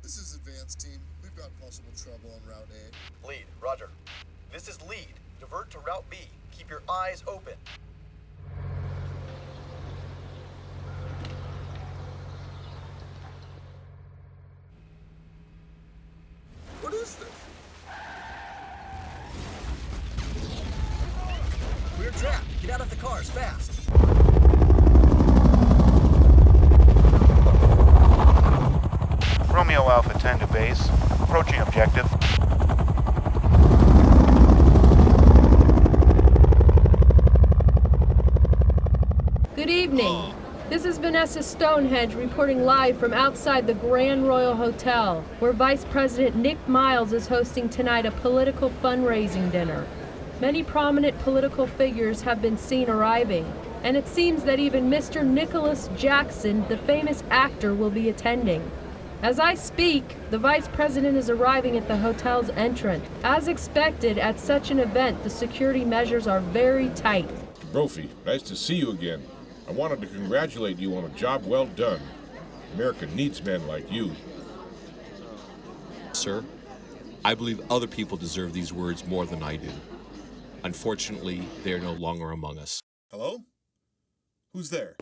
This is advanced team. We've got possible trouble on Route A. Lead, roger. This is lead. Divert to Route B. Keep your eyes open. What is this? We're trapped. Get out of the cars fast. Romeo Alpha 10 to base. Approaching objective. Good evening. This is Vanessa Stonehenge reporting live from outside the Grand Royal Hotel, where Vice President Nick Miles is hosting tonight a political fundraising dinner. Many prominent political figures have been seen arriving, and it seems that even Mr. Nicholas Jackson, the famous actor, will be attending. As I speak, the Vice President is arriving at the hotel's entrance. As expected, at such an event, the security measures are very tight. Brophy, nice to see you again. I wanted to congratulate you on a job well done. America needs men like you. Sir, I believe other people deserve these words more than I do. Unfortunately, they are no longer among us. Hello? Who's there?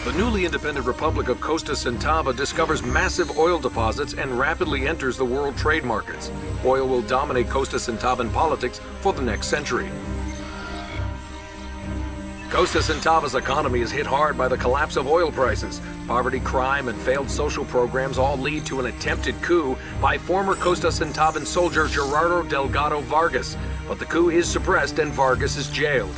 The newly independent Republic of Costa Centava discovers massive oil deposits and rapidly enters the world trade markets. Oil will dominate Costa Centavan politics for the next century. Costa Centava's economy is hit hard by the collapse of oil prices. Poverty, crime, and failed social programs all lead to an attempted coup by former Costa Centavan soldier Gerardo Delgado Vargas. But the coup is suppressed and Vargas is jailed.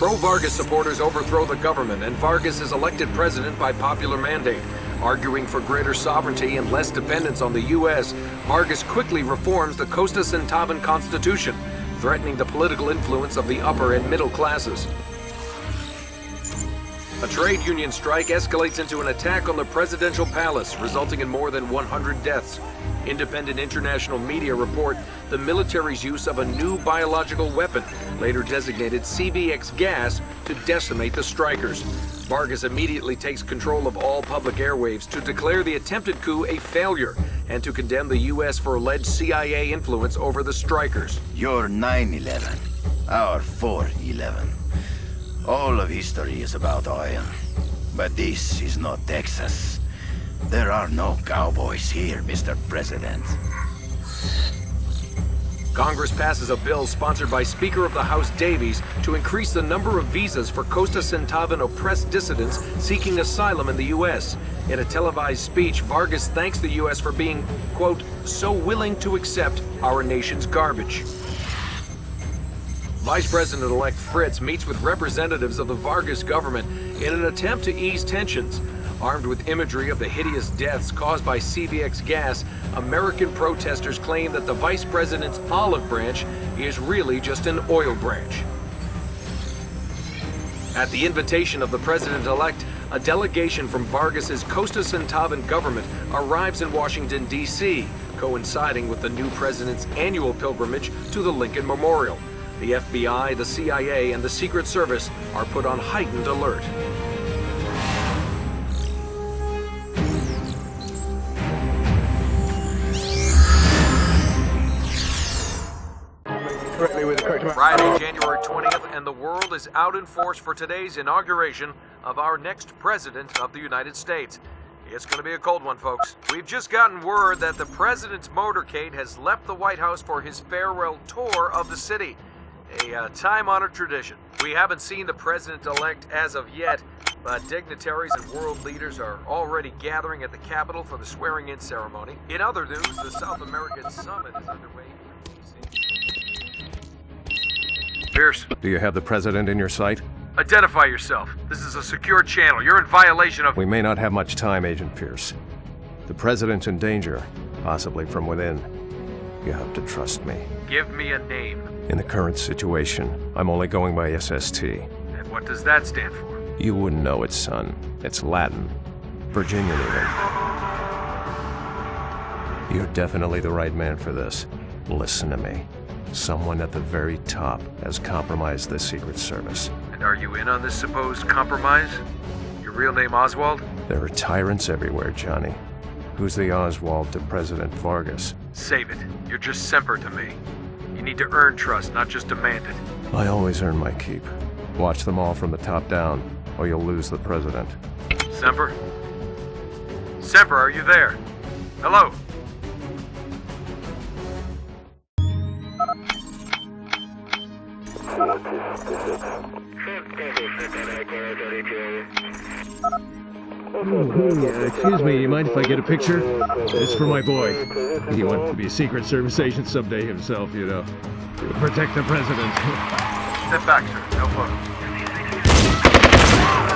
Pro-Vargas supporters overthrow the government and Vargas is elected president by popular mandate. Arguing for greater sovereignty and less dependence on the U.S., Vargas quickly reforms the Costa Centavan Constitution, threatening the political influence of the upper and middle classes. A trade union strike escalates into an attack on the presidential palace, resulting in more than 100 deaths. Independent international media report the military's use of a new biological weapon, later designated CVX gas, to decimate the strikers. Vargas immediately takes control of all public airwaves to declare the attempted coup a failure and to condemn the U.S. for alleged CIA influence over the strikers. You're 9/11, our 4/11. All of history is about oil, but this is not Texas. There are no cowboys here, Mr. President. Congress passes a bill sponsored by Speaker of the House Davies to increase the number of visas for Costa Centavan oppressed dissidents seeking asylum in the U.S. In a televised speech, Vargas thanks the U.S. for being, quote, so willing to accept our nation's garbage. Vice President-elect Fritz meets with representatives of the Vargas government in an attempt to ease tensions. Armed with imagery of the hideous deaths caused by CVX gas, American protesters claim that the vice president's olive branch is really just an oil branch. At the invitation of the president-elect, a delegation from Vargas's Costa Centauvan government arrives in Washington, D.C., coinciding with the new president's annual pilgrimage to the Lincoln Memorial. The FBI, the CIA, and the Secret Service are put on heightened alert. Friday, January 20th, and the world is out in force for today's inauguration of our next president of the United States. It's going to be a cold one, folks. We've just gotten word that the president's motorcade has left the White House for his farewell tour of the city. A time-honored tradition. We haven't seen the president-elect as of yet, but dignitaries and world leaders are already gathering at the Capitol for the swearing-in ceremony. In other news, the South American Summit is underway. Pierce. Do you have the president in your sight? Identify yourself. This is a secure channel. You're in violation of... We may not have much time, Agent Pierce. The president's in danger, possibly from within. You have to trust me. Give me a name. In the current situation, I'm only going by SST. And what does that stand for? You wouldn't know it, son. It's Latin. Virginian, even. You're definitely the right man for this. Listen to me. Someone at the very top has compromised the Secret Service. And are you in on this supposed compromise? Your real name Oswald? There are tyrants everywhere, Johnny. Who's the Oswald to President Vargas? Save it. You're just Semper to me. You need to earn trust, not just demand it. I always earn my keep. Watch them all from the top down, or you'll lose the president. Semper? Semper, are you there? Hello? Excuse me, you mind if I get a picture? It's for my boy. He wants to be a Secret Service agent someday himself, you know. To protect the president. Step back, sir. No photo.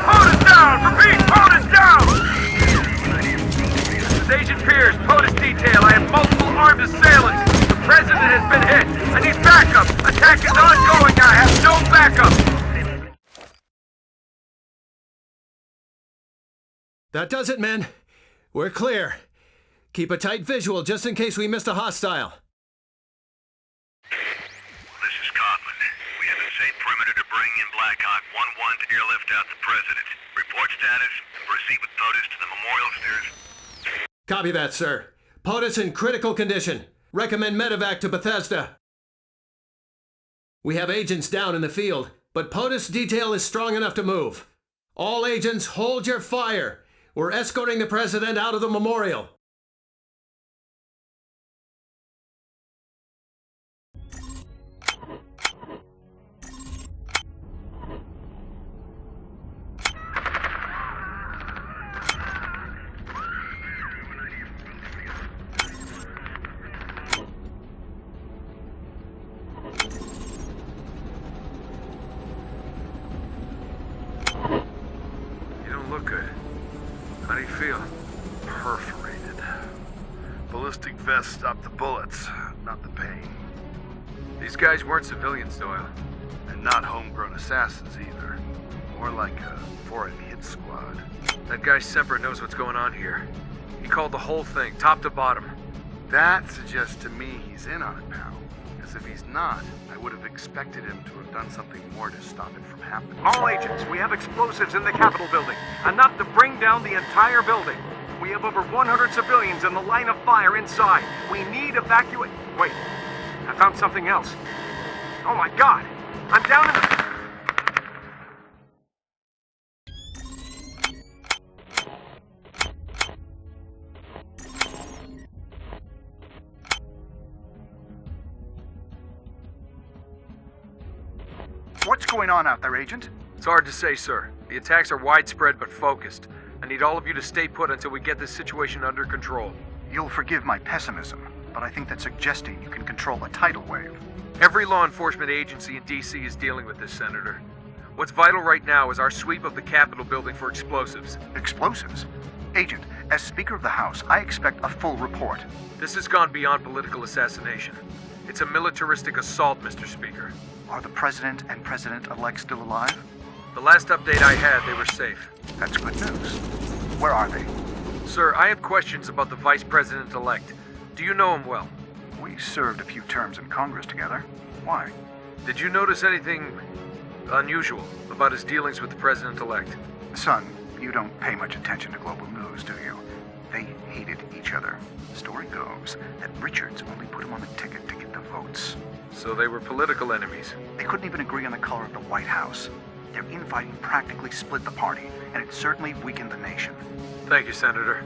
POTUS down! Repeat, POTUS down! This is Agent Pierce, POTUS detail. I have multiple armed assailants. The president has been hit. I need backup. Attack is ongoing. I have no backup. That does it, men. We're clear. Keep a tight visual just in case we missed a hostile. This is Codman. We have a safe perimeter to bring in Black Hawk 1-1 to airlift out the president. Report status and proceed with POTUS to the memorial stairs. Copy that, sir. POTUS in critical condition. Recommend medevac to Bethesda. We have agents down in the field, but POTUS detail is strong enough to move. All agents, hold your fire. We're escorting the president out of the memorial. You don't look good. How do you feel? Perforated. Ballistic vest stopped the bullets, not the pain. These guys weren't civilians, Doyle. And not homegrown assassins either. More like a foreign hit squad. That guy Semper knows what's going on here. He called the whole thing, top to bottom. That suggests to me he's in on it, pal. Because if he's not, I would have expected him to have done something more to stop it from happening. All agents, we have explosives in the Capitol building. Enough to bring down the entire building. We have over 100 civilians in the line of fire inside. We need evacuate. Wait, I found something else. Oh my God! I'm down in the... What's going on out there, Agent? It's hard to say, sir. The attacks are widespread but focused. I need all of you to stay put until we get this situation under control. You'll forgive my pessimism, but I think that suggesting you can control a tidal wave. Every law enforcement agency in D.C. is dealing with this, Senator. What's vital right now is our sweep of the Capitol building for explosives. Explosives? Agent, as Speaker of the House, I expect a full report. This has gone beyond political assassination. It's a militaristic assault, Mr. Speaker. Are the President and President-elect still alive? The last update I had, they were safe. That's good news. Where are they? Sir, I have questions about the Vice President-elect. Do you know him well? We served a few terms in Congress together. Why? Did you notice anything unusual about his dealings with the President-elect? Son, you don't pay much attention to global news, do you? They hated each other. The story goes that Richards only put him on the ticket to get the votes. So they were political enemies. They couldn't even agree on the color of the White House. Their infighting practically split the party, and it certainly weakened the nation. Thank you, Senator.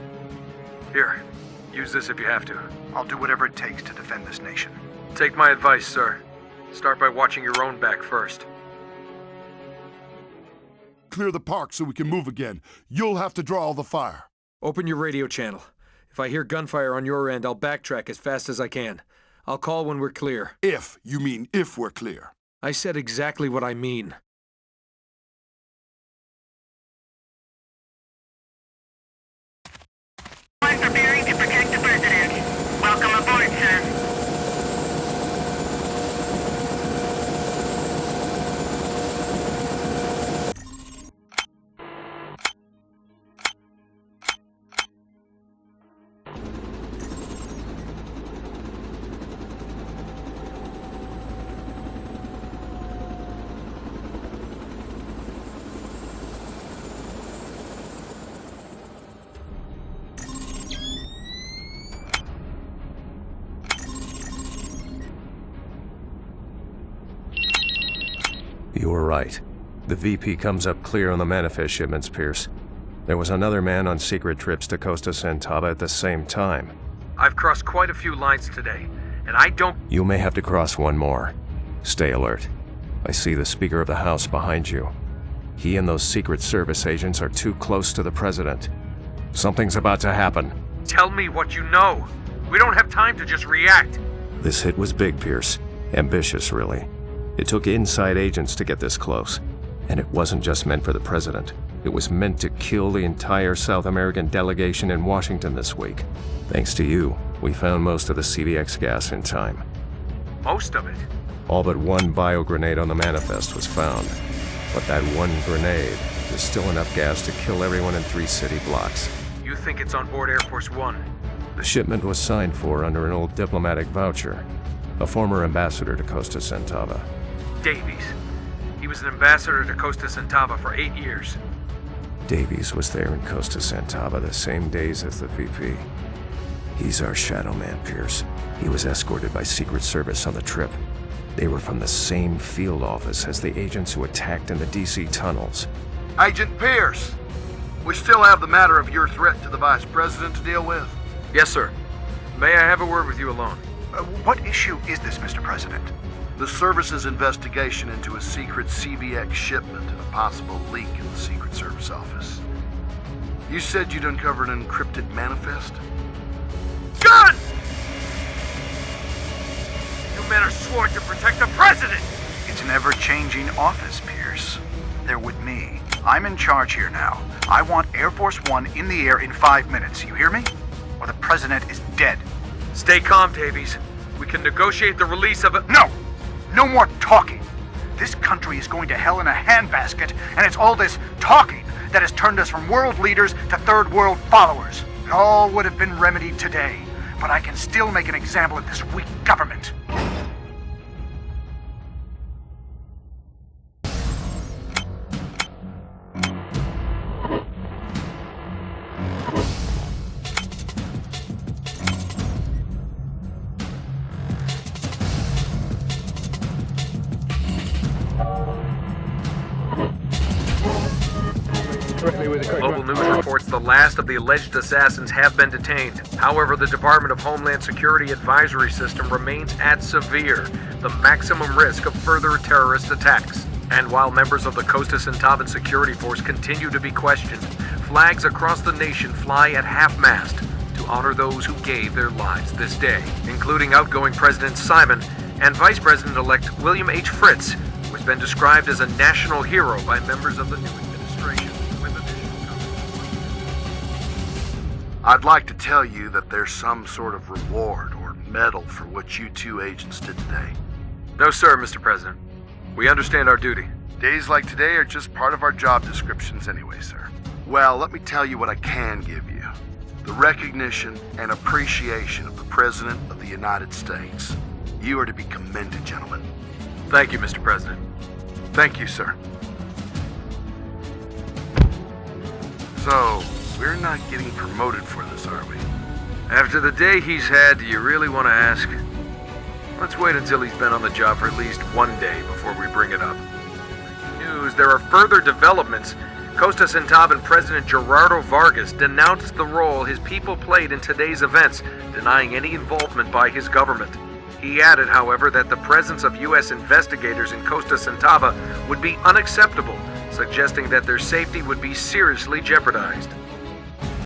Here, use this if you have to. I'll do whatever it takes to defend this nation. Take my advice, sir. Start by watching your own back first. Clear the park so we can move again. You'll have to draw all the fire. Open your radio channel. If I hear gunfire on your end, I'll backtrack as fast as I can. I'll call when we're clear. If you mean if we're clear. I said exactly what I mean. Preparing to protect the president. Welcome aboard, sir. You were right. The VP comes up clear on the manifest shipments, Pierce. There was another man on secret trips to Costa Santava at the same time. I've crossed quite a few lines today, and I don't... You may have to cross one more. Stay alert. I see the Speaker of the House behind you. He and those Secret Service agents are too close to the President. Something's about to happen. Tell me what you know. We don't have time to just react. This hit was big, Pierce. Ambitious, really. It took inside agents to get this close. And it wasn't just meant for the President. It was meant to kill the entire South American delegation in Washington this week. Thanks to you, we found most of the CVX gas in time. Most of it? All but one bio-grenade on the manifest was found. But that one grenade is still enough gas to kill everyone in 3 city blocks. You think it's on board Air Force One? The shipment was signed for under an old diplomatic voucher. A former ambassador to Costa Santava. Davies. He was an ambassador to Costa Santava for 8 years. Davies was there in Costa Santava the same days as the VP. He's our shadow man, Pierce. He was escorted by Secret Service on the trip. They were from the same field office as the agents who attacked in the DC tunnels. Agent Pierce, we still have the matter of your threat to the Vice President to deal with. Yes, sir. May I have a word with you alone? What issue is this, Mr. President? The service's investigation into a secret CVX shipment and a possible leak in the Secret Service office. You said you'd uncovered an encrypted manifest? Gun! You men are sworn to protect the President! It's an ever-changing office, Pierce. They're with me. I'm in charge here now. I want Air Force One in the air in 5 minutes, you hear me? Or the President is dead. Stay calm, Davies. We can negotiate the release of a... No! No more talking! This country is going to hell in a handbasket, and it's all this talking that has turned us from world leaders to third world followers. It all would have been remedied today, but I can still make an example of this weak government. Local news reports the last of the alleged assassins have been detained. However, the Department of Homeland Security advisory system remains at severe, the maximum risk of further terrorist attacks. And while members of the Costa Santavan security force continue to be questioned, flags across the nation fly at half-mast to honor those who gave their lives this day, including outgoing President Simon and Vice President-elect William H. Fritz, who has been described as a national hero by members of the new administration. I'd like to tell you that there's some sort of reward or medal for what you 2 agents did today. No, sir, Mr. President. We understand our duty. Days like today are just part of our job descriptions anyway, sir. Well, let me tell you what I can give you. The recognition and appreciation of the President of the United States. You are to be commended, gentlemen. Thank you, Mr. President. Thank you, sir. So, we're not getting promoted for this, are we? After the day he's had, do you really want to ask? Let's wait until he's been on the job for at least one day before we bring it up. News, there are further developments. Costa Centauban President Gerardo Vargas denounced the role his people played in today's events, denying any involvement by his government. He added, however, that the presence of U.S. investigators in Costa Centauban would be unacceptable, suggesting that their safety would be seriously jeopardized.